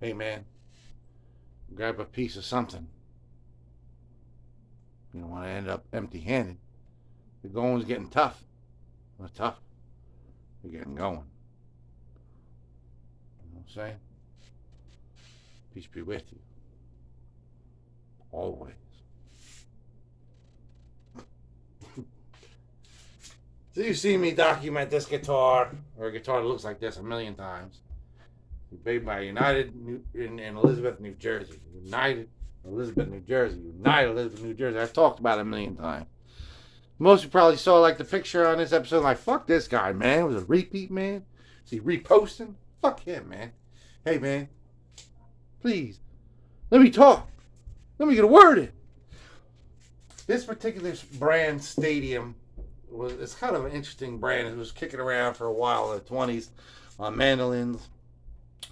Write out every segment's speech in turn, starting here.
Hey man, grab a piece of something. You don't want to end up empty-handed. The going's getting tough. It's tough. You're getting going. You know what I'm saying? Peace be with you. Always. So you see me document this guitar, or a guitar that looks like this, a million times. Made by United in Elizabeth, New Jersey. United Elizabeth, New Jersey. United Elizabeth, New Jersey. I've talked about it a million times. Most of you probably saw like the picture on this episode. Like, fuck this guy, man. It was a repeat, man. Is he reposting? Fuck him, man. Hey, man. Please, let me talk. Let me get a word in. This particular brand, Stadium, it's kind of an interesting brand. It was kicking around for a while in the 20s on mandolins,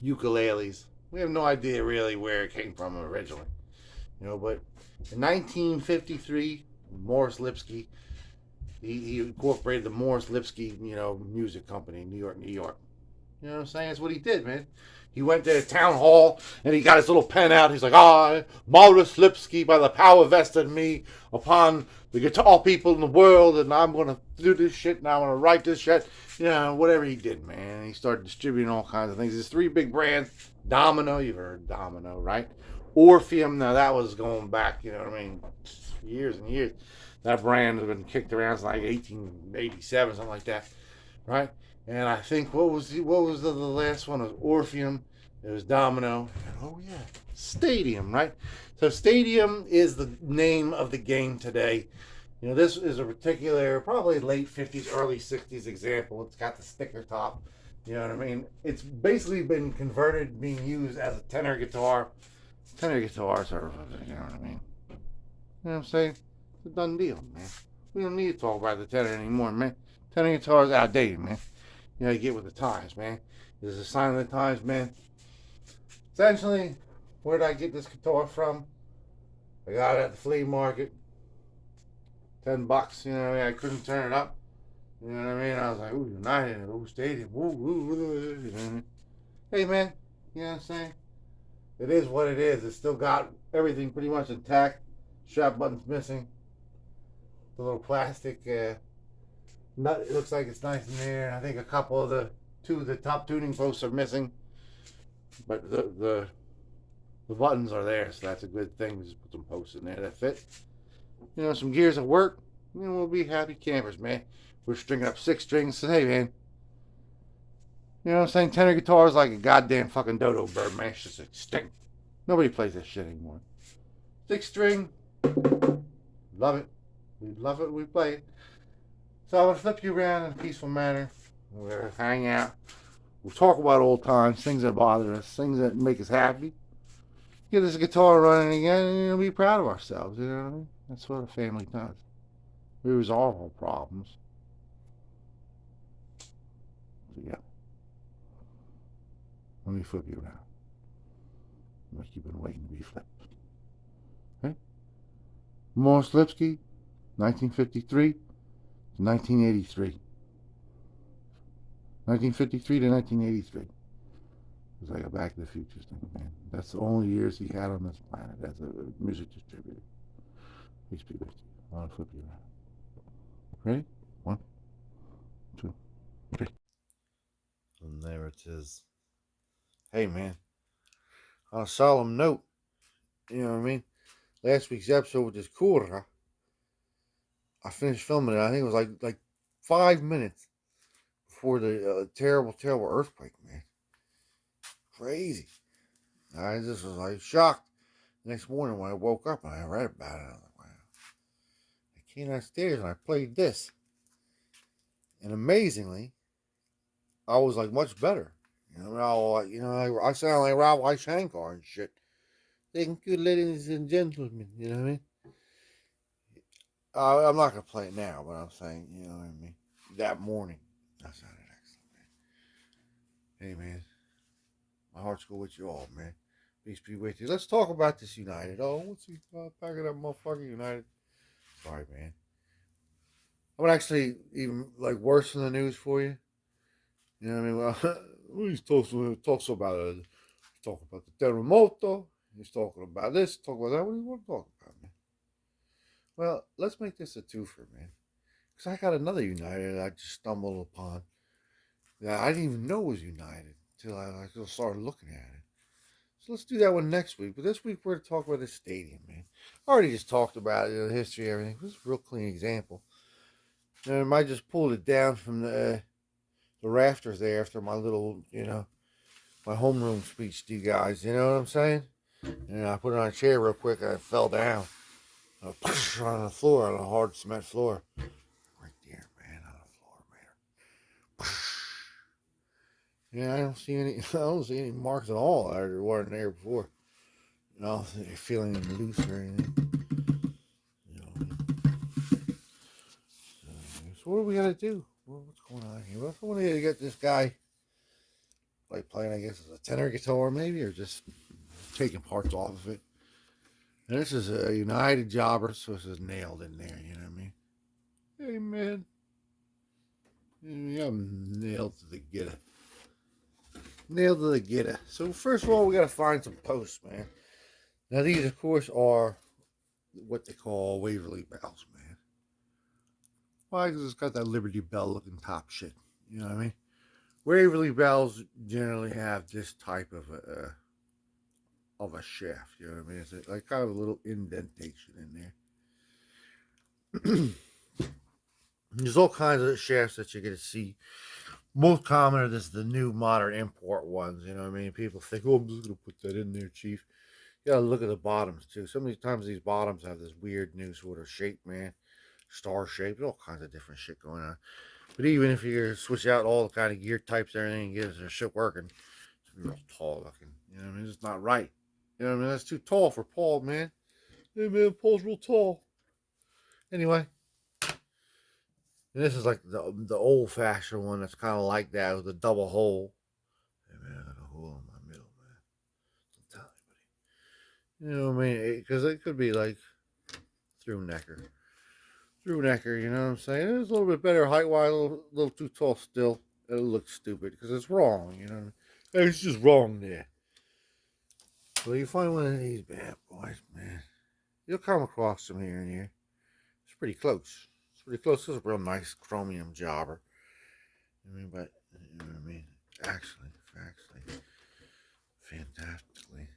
ukuleles. We have no idea really where it came from originally, but in 1953, Morris Lipsky, he incorporated the Morris Lipsky, music company in New York, New York. You know what I'm saying? That's what he did, man. He went to the town hall and he got his little pen out. He's like, I, Morris Lipsky, by the power vested in me upon the guitar people in the world, and I'm going to do this shit and I'm going to write this shit. Whatever he did, man. He started distributing all kinds of things. There's three big brands. Domino, you've heard Domino, right? Orpheum, now that was going back, years and years. That brand has been kicked around since like 1887, something like that, right? And I think what was the last one? It was Orpheum. It was Domino. Oh yeah, Stadium, right? So Stadium is the name of the game today. This is a particular, probably late 50s, early 60s example. It's got the sticker top. You know what I mean? It's basically been converted, being used as a tenor guitar. Tenor guitars are, you know what I mean? You know what I'm saying? It's a done deal, man. We don't need to talk about the tenor anymore, man. Tenor guitars outdated, man. You get with the times, man. This is a sign of the times, man. Essentially, where did I get this guitar from? I got it at the flea market. $10, I couldn't turn it up. You know what I mean? I was like, ooh, United, ooh, Stadium, ooh, ooh, ooh, you know what I mean? Hey, man, you know what I'm saying? It is what it is. It's still got everything pretty much intact. Strap button's missing. The little plastic nut, it looks like it's nice in there. I think a couple of the top tuning posts are missing, but the buttons are there, so that's a good thing. We just put some posts in there that fit. Some gears at work. We'll be happy campers, man. We're stringing up six strings. So, hey, man, you know what I'm saying? Tenor guitar is like a goddamn fucking dodo bird, man. It's just extinct. Nobody plays that shit anymore. Six string, love it. We love it. We play it. So I'm gonna flip you around in a peaceful manner. We'll hang out. We'll talk about old times, things that bother us, things that make us happy. Get this guitar running again, and be proud of ourselves. You know what I mean? That's what a family does. We resolve our problems. So yeah, let me flip you around. Like you've been waiting to be flipped. Okay? Morris Lipsky, 1953 to 1983. 1953 to 1983. It was like a Back to the Future thing, man. That's the only years he had on this planet as a music distributor. Peace be with you. I want to flip you around. Ready? One, two, three. And there it is. Hey, man. On a solemn note, you know what I mean? Last week's episode with this cura, I finished filming it. I think it was like 5 minutes before the terrible, terrible earthquake, man. Crazy. I just was like shocked. Next morning when I woke up and I read about it, I was like, wow. I came downstairs and I played this. And amazingly, I was like much better. I sound like Ravi Shankar and shit. Thank you, ladies and gentlemen. You know what I mean? I'm not gonna play it now, but I'm saying, you know what I mean. That morning, that sounded excellent, man. Hey, man, my heart's go with you all, man. Peace be with you. Let's talk about this United. Oh, what's he packing up, motherfucker United? Sorry, man. I'm gonna actually even like worse than the news for you. You know what I mean? Well, he talks about talking about the Terremoto. He's talking about this, talking about that. What do you want to talk about, man? Well, let's make this a twofer, man. Because I got another United I just stumbled upon that I didn't even know was United until I started looking at it. So let's do that one next week. But this week we're going to talk about the stadium, man. I already just talked about it, the history, everything. This is a real clean example. And I just pulled it down from the rafters there after my little, my homeroom speech to you guys. You know what I'm saying? And I put it on a chair real quick and I fell down. On the floor, on a hard cement floor. Right there, man, on the floor, man. Yeah, I don't see any marks at all. I weren't there before. Feeling loose or anything. So what do we gotta do? What's going on here? Well, I want to get this guy like playing, I guess, as a tenor guitar maybe, or just taking parts off of it. And this is a United jobber, so this is nailed in there, you know what I mean? Hey, man. Yeah, I'm nailed to the getter. Nailed to the getter. So first of all, we got to find some posts, man. Now these, of course, are what they call Waverly bells, man. Why? Because it's got that Liberty Bell looking top shit. You know what I mean? Waverly bells generally have this type of a shaft. You know what I mean? It's like kind of a little indentation in there. There's all kinds of shafts that you're going to see. Most common are the new modern import ones. You know what I mean? People think, oh, I'm just going to put that in there, Chief. You got to look at the bottoms, too. Some of these times these bottoms have this weird new sort of shape, man. Star shape. All kinds of different shit going on. But even if you switch out all the kind of gear types and everything and get their shit working, it's real tall looking. You know what I mean? It's not right. You know what I mean? That's too tall for Paul, man. Hey, man, Paul's real tall. Anyway. And this is like the old-fashioned one that's kind of like that with a double hole. Hey, man, I got a hole in my middle, man. Don't tell anybody. You know what I mean? Because it could be like through necker. You know what I'm saying? It's a little bit better height-wise, a little too tall still. It'll look stupid because it's wrong, you know. It's just wrong there. So you find one of these bad boys, man. You'll come across them here and here. It's pretty close. It's pretty close. It's a real nice chromium jobber. But you know what I mean? Actually, fantastically,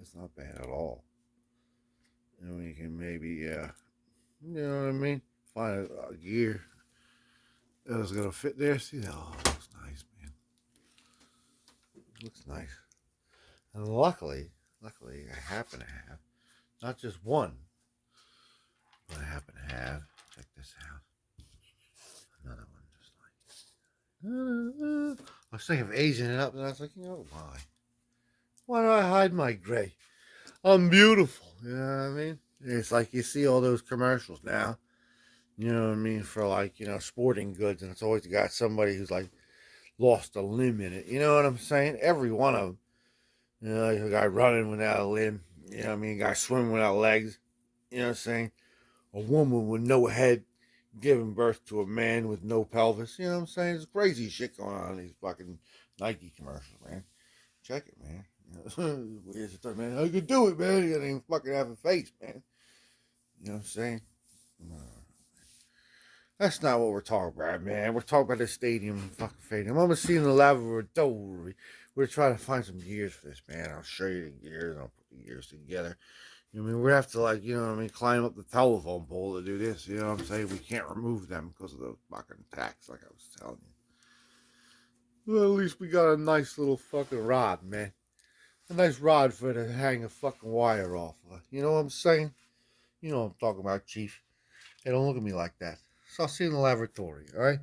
it's not bad at all. You can maybe, you know what I mean? Find a gear that's gonna fit there. See that? Oh, it looks nice, man. It looks nice. And luckily, I happen to have not just one, but I happen to have. Check this out. Another one just like. I was thinking of aging it up, and I was like, you know, why? Why do I hide my gray? I'm beautiful. You know what I mean? It's like you see all those commercials now. You know what I mean? For like, sporting goods, and it's always got somebody who's like lost a limb in it. You know what I'm saying? Every one of them. Like a guy running without a limb. You know what I mean? A guy swimming without legs. You know what I'm saying? A woman with no head giving birth to a man with no pelvis. You know what I'm saying? There's crazy shit going on in these fucking Nike commercials, man. Check it, man. Man, how you can do it, man? You don't even fucking have a face, man. You know what I'm saying? That's not what we're talking about, man. We're talking about the stadium fucking fading. I'm almost seeing the laboratory. We're trying to find some gears for this, man. I'll show you the gears. I'll put the gears together. You know what I mean? We have to, climb up the telephone pole to do this. You know what I'm saying? We can't remove them because of those fucking tacks, like I was telling you. Well, at least we got a nice little fucking rod, man. A nice rod for to hang a fucking wire off of. You know what I'm saying? You know what I'm talking about, Chief. Hey, don't look at me like that. So I'll see you in the laboratory, alright?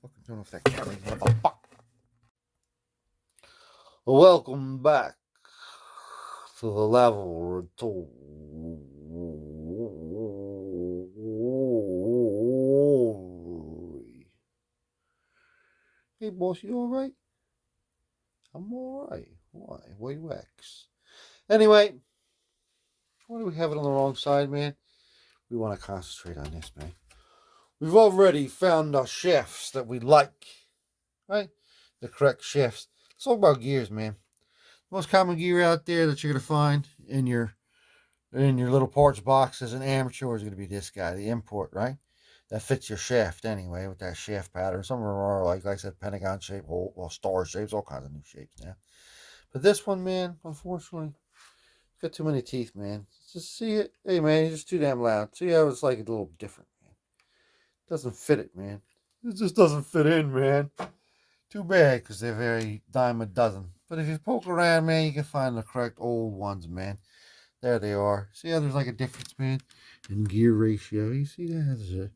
Fucking turn off that camera, motherfucker. Welcome back to the laboratory. Hey, boss, you alright? I'm alright. Why? Why you X? Anyway, what do we have it on the wrong side, man? We want to concentrate on this, man. We've already found our shafts that we like, right? The correct shafts. Let's talk about gears, man. Most common gear out there that you're gonna find in your little parts box as an amateur is gonna be this guy, the import, right? That fits your shaft anyway with that shaft pattern. Some of them are like I said, pentagon shape, well, star shapes, all kinds of new shapes now. But this one, man, unfortunately, it's got too many teeth, man. Just see it. Hey, man, you're just too damn loud. See how it's like a little different, man. Doesn't fit it, man. It just doesn't fit in, man. Too bad, because they're very dime a dozen. But if you poke around, man, you can find the correct old ones, man. There they are. See how there's like a difference, man, in gear ratio. You see that?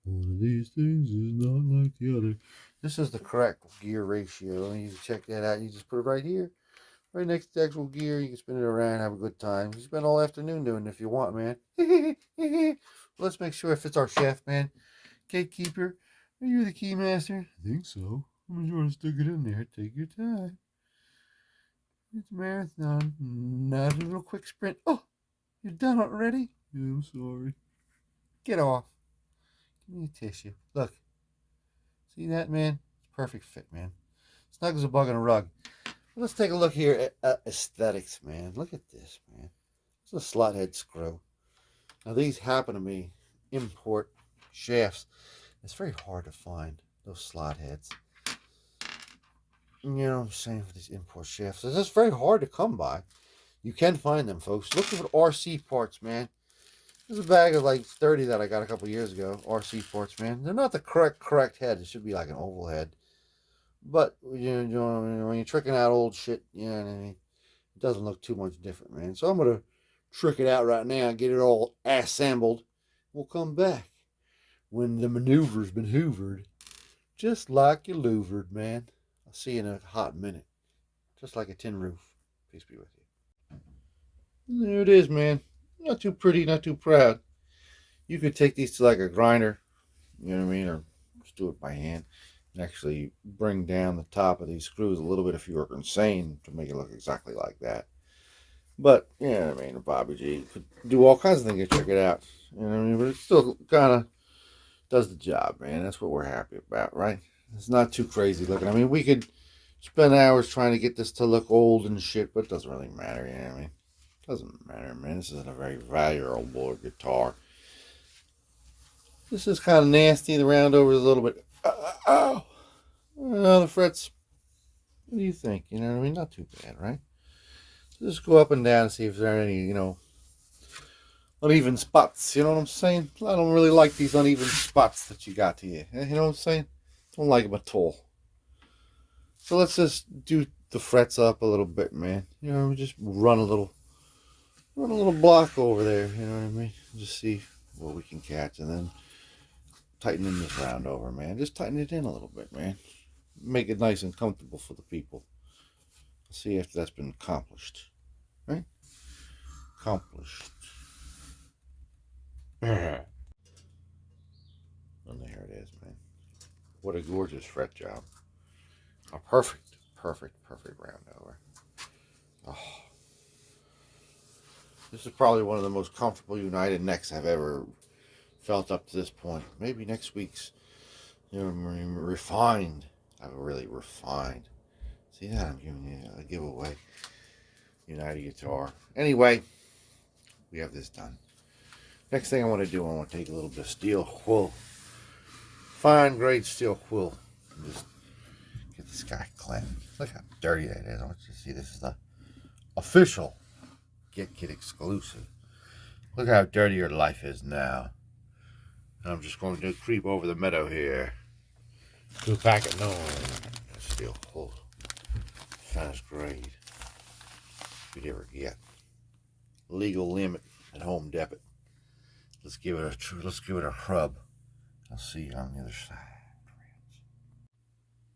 One of these things is not like the other. This is the correct gear ratio. And you can check that out. You just put it right here, right next to the actual gear. You can spin it around, have a good time. You spend all afternoon doing it if you want, man. Let's make sure it fits our shaft, man. Gatekeeper, are you the key master? I think so. I'm just going to stick it in there. Take your time. It's a marathon, not a little quick sprint. Oh, you're done already? Yeah, I'm sorry. Get off. Give me a tissue. Look. See that, man? It's perfect fit, man. Snug as a bug on a rug. Let's take a look here at aesthetics, man. Look at this, man. It's a slot head screw. Now, these happen to be import shafts. It's very hard to find those slot heads. You know what I'm saying, for these import shafts. It's just very hard to come by. You can find them, folks. Look for RC parts, man. There's a bag of like 30 that I got a couple years ago. RC parts, man. They're not the correct head. It should be like an oval head. But, you know, when you're tricking out old shit, you know what I mean? It doesn't look too much different, man. So I'm going to trick it out right now and get it all assembled. We'll come back when the maneuver's been hoovered. Just like you louvered, man. I'll see you in a hot minute. Just like a tin roof. Peace be with you. There it is, man. Not too pretty, not too proud. You could take these to like a grinder, you know what I mean, or just do it by hand and actually bring down the top of these screws a little bit if you were insane to make it look exactly like that. But, you know what I mean, Bobby G could do all kinds of things to check it out. You know what I mean? But it still kind of does the job, man. That's what we're happy about, right? It's not too crazy looking. I mean, we could spend hours trying to get this to look old and shit, but it doesn't really matter, you know what I mean? It doesn't matter, man. This is a very valuable guitar. This is kind of nasty. The round over is a little bit. Oh, the frets. What do you think? You know what I mean? Not too bad, right? So just go up and down and see if there are any, you know, uneven spots. You know what I'm saying? I don't really like these uneven spots that you got here. You know what I'm saying? Don't like them at all. So let's just do the frets up a little bit, man. You know, just run a little block over there. You know what I mean? Just see what we can catch, and then tighten in this round over, man. Just tighten it in a little bit, man. Make it nice and comfortable for the people. See after that's been accomplished, right? Accomplished. And there it is, man. What a gorgeous fret job. A perfect round over. Oh. This is probably one of the most comfortable United necks I've ever felt up to this point. Maybe next week's, you know, refined. I've really refined. See that? I'm giving you a giveaway. United guitar. Anyway, we have this done. Next thing I want to do, I want to take a little bit of steel wool. Fine grade steel wool. And just get this guy cleaned. Look how dirty that is. I want you to see this is the official Guitkits exclusive. Look how dirty your life is now. And I'm just going to creep over the meadow here to a packet no steel wool. Finest grade you'd ever get. Legal limit at Home Depot. Let's give it a rub. I'll see you on the other side.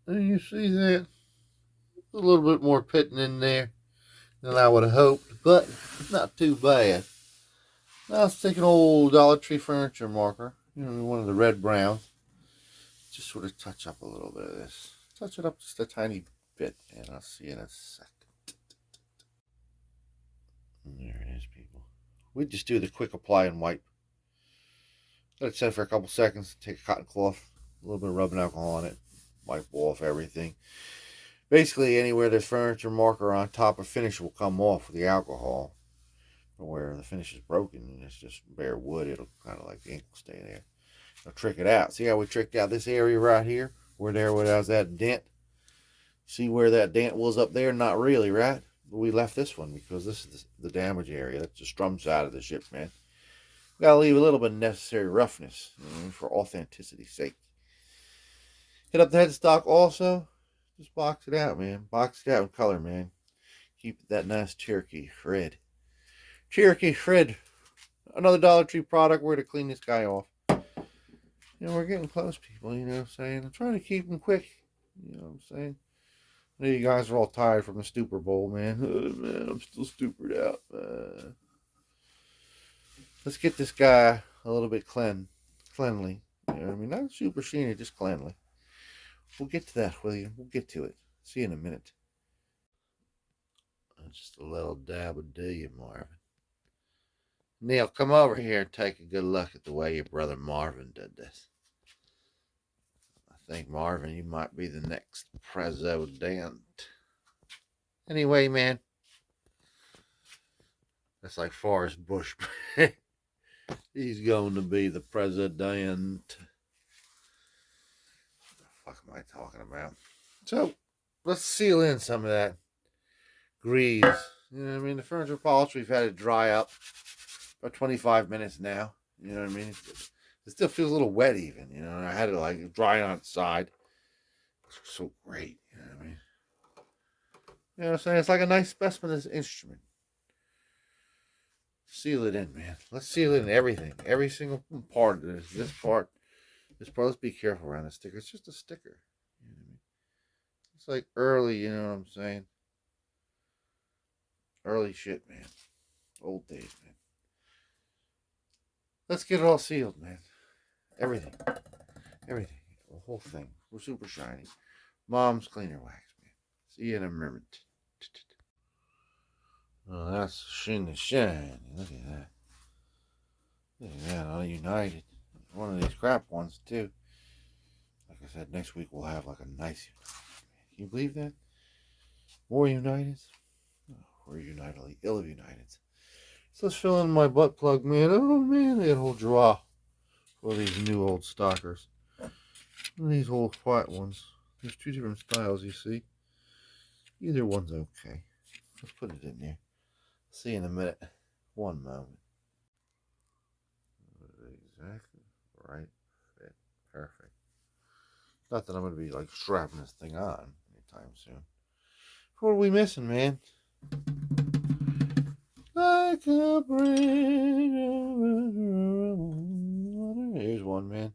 And you see that? A little bit more pitting in there than I would have hoped, but not too bad. Now let's take an old Dollar Tree furniture marker, you know, one of the red browns. Just sort of touch up a little bit of this. Touch it up just a tiny bit, and I'll see you in a second. And there it is, people. We just do the quick apply and wipe. Let it set for a couple seconds. Take a cotton cloth, a little bit of rubbing alcohol on it, wipe off everything. Basically, anywhere there's furniture marker on top of finish will come off with the alcohol. Or where the finish is broken and it's just bare wood, it'll kind of like the ink will stay there. I'll trick it out. See how we tricked out this area right here? Where there was that dent? See where that dent was up there? Not really, right? But we left this one because this is the damage area. That's the strum side of the ship, man. Gotta leave a little bit of necessary roughness, for authenticity's sake. Hit up the headstock also. Just box it out, man. Box it out in color, man. Keep it that nice Cherokee red. Cherokee red. Another Dollar Tree product. We're to clean this guy off. We're getting close, people. You know what I'm saying? I'm trying to keep them quick. You know what I'm saying? I know you guys are all tired from the stupor bowl, man. Oh, man, I'm still stupered out. Let's get this guy a little bit cleanly. You know what I mean? Not super sheeny, just cleanly. We'll get to that, William. We'll get to it. See you in a minute. Just a little dab of do you, Marvin. Neil, come over here and take a good look at the way your brother Marvin did this. I think, Marvin, you might be the next president. Anyway, man. That's like Forrest Bush. He's going to be the president. What the fuck am I talking about? So, let's seal in some of that grease. You know what I mean? The furniture polish, we've had it dry up about 25 minutes now. You know what I mean? It still feels a little wet even, you know. And I had it like dry on its side. It's so great, you know what I mean? You know what I'm saying? It's like a nice specimen of this instrument. Seal it in, man. Let's seal it in everything. Every single part of this. This part. Let's be careful around the sticker. It's just a sticker. You know what I mean? It's like early, you know what I'm saying? Early shit, man. Old days, man. Let's get it all sealed, man. Everything. Everything. The whole thing. We're super shiny. Mom's cleaner wax, man. See you in a minute. Oh, that's shin to shine. Look at that. Look at that. All united. One of these crap ones, too. Like I said, next week we'll have like a nice United. Can you believe that? More Uniteds? Oh, we're unitedly ill of Uniteds. So let's fill in my butt plug, man. Oh, man, that whole draw for these new old stockers. And these old flat ones. There's two different styles, you see. Either one's okay. Let's put it in there. See you in a minute. One moment. Exactly right fit. Perfect. Not that I'm going to be like strapping this thing on anytime soon. What are we missing, man? Like a bridge. Here's one, man.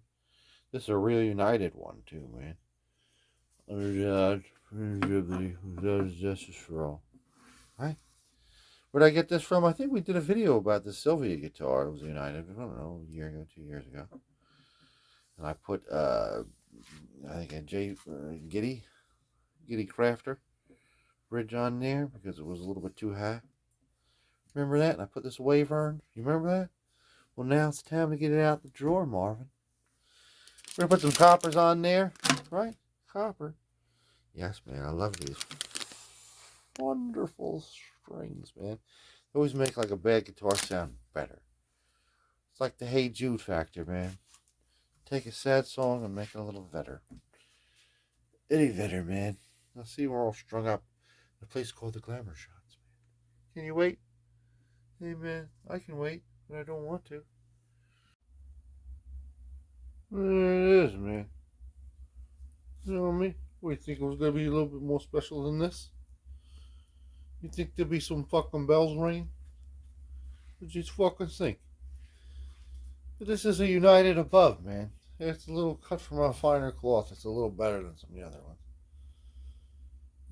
This is a real United one, too, man. Under the justice for all. Right? Where'd I get this from? I think we did a video about the Sylvia guitar. It was United. I don't know, a year ago, 2 years ago. And I put, I think a Giddy Crafter bridge on there because it was a little bit too high. Remember that? And I put this Wavern. You remember that? Well, now it's time to get it out the drawer, Marvin. We're going to put some coppers on there. Right? Copper. Yes, man. I love these wonderful strings, man. They always make like a bad guitar sound better. It's like the Hey Jude factor, man. Take a sad song and make it a little better. Any better, man. Now see, we're all strung up in a place called the Glamour Shots, man. Can you wait? Hey, man, I can wait, but I don't want to. There it is, man. You know what I mean? What, you think it was going to be a little bit more special than this? You think there'd be some fucking bells ring? What you fucking think? But this is a United above, man. It's a little cut from a finer cloth. It's a little better than some of the other ones.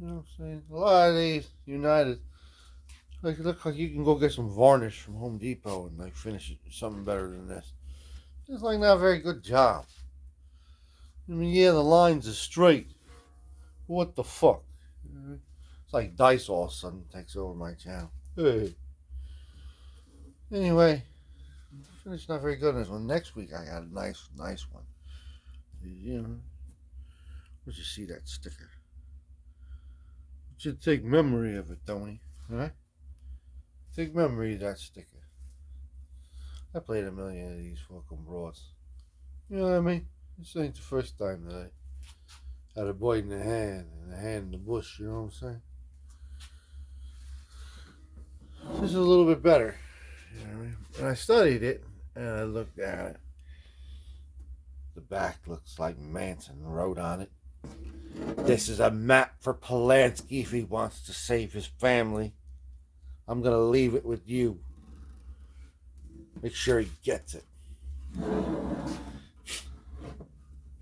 You know what I'm saying? A lot of these United, like, look like you can go get some varnish from Home Depot and like finish it something better than this. It's like not a very good job. I mean, yeah, the lines are straight. What the fuck? It's like Dice all of a sudden takes over my channel. Hey. Anyway, finished not very good on this one. Next week I got a nice one. You know, where'd you see that sticker? should take memory of it, Tony. Alright? Take memory of that sticker. I played a million of these fucking broads. You know what I mean? This ain't the first time that I had a boy in the hand and a hand in the bush, you know what I'm saying? This is a little bit better. You know what I mean? When I studied it and I looked at it, the back looks like Manson wrote on it. This is a map for Polanski if he wants to save his family. I'm going to leave it with you. Make sure he gets it.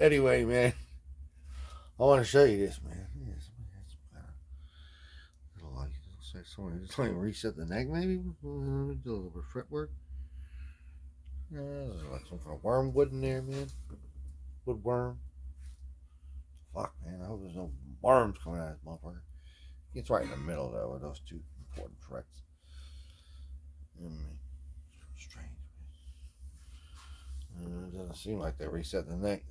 Anyway, man, I want to show you this, man. Just like reset the neck, maybe. Do a little bit of fretwork. There's like some kind of wormwood in there, man. Woodworm. Fuck, man. I hope there's no worms coming out of this motherfucker. It's right in the middle, though, with those two important frets. Strange, man. It doesn't seem like they reset the neck,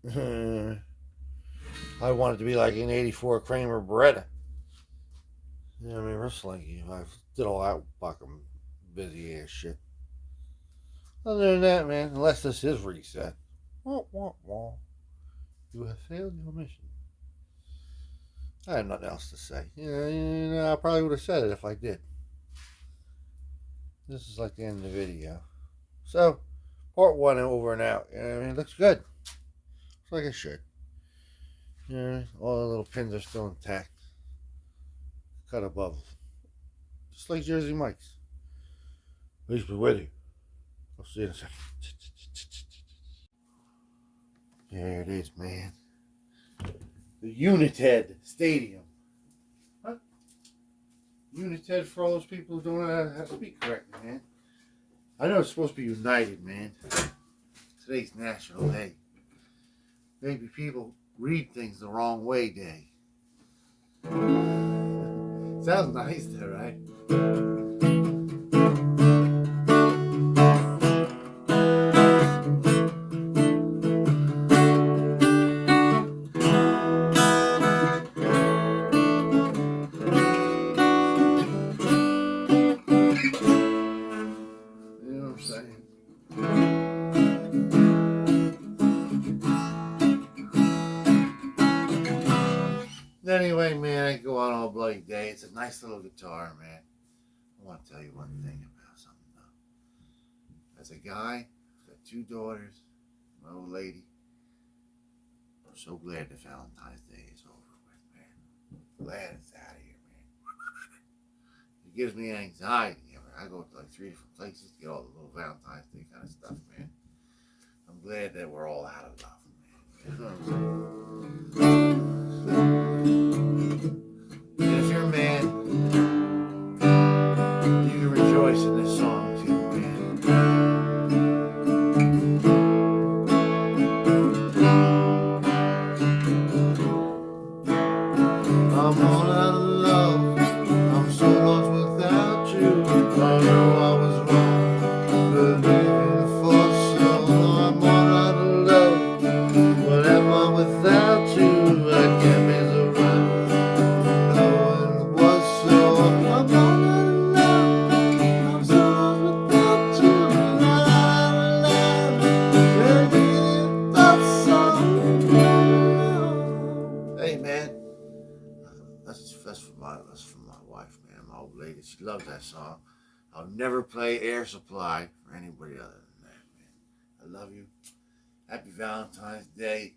man. I want it to be like an 84 Kramer Beretta. You know what I mean? Wrestling, I did all that fucking busy ass shit. Other than that, man, unless this is reset, you have failed your mission. I have nothing else to say. I probably would have said it if I did. This is like the end of the video. So, part 1 over and out. You know what I mean? It looks good. Looks like it should. All the little pins are still intact. Cut above. Just like Jersey Mike's. Peace be with you. I'll see you in a second. There it is, man. The United Stadium. What? United for all those people who don't know how to speak correctly, man. I know it's supposed to be united, man. Today's National Day. Maybe people read things the wrong way day. Sounds nice though, right? Anyway, man, I go on all bloody day. It's a nice little guitar, man. I want to tell you one thing about something, though. As a guy who's got 2 daughters, my old lady, I'm so glad that Valentine's Day is over with, man. I'm glad it's out of here, man. It gives me anxiety. I go to like 3 different places to get all the little Valentine's Day kind of stuff, man. I'm glad that we're all out of love, man. You know what I'm saying? And if you're a man, you can rejoice in this song too, man. I'm all out of love. I'm so lost without you. I know I was wrong, believing for so. I'm all out of love. What am I without you? I can't be so right. That's from my wife, man, my old lady. She loves that song. I'll never play Air Supply for anybody other than that, man. I love you. Happy Valentine's Day.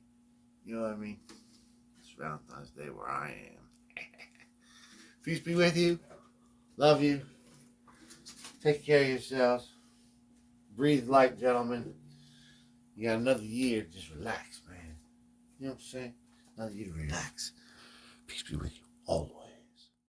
You know what I mean? It's Valentine's Day where I am. Peace be with you. Love you. Take care of yourselves. Breathe light, gentlemen. You got another year to just relax, man. You know what I'm saying? Another year to relax. Peace be with you all the way.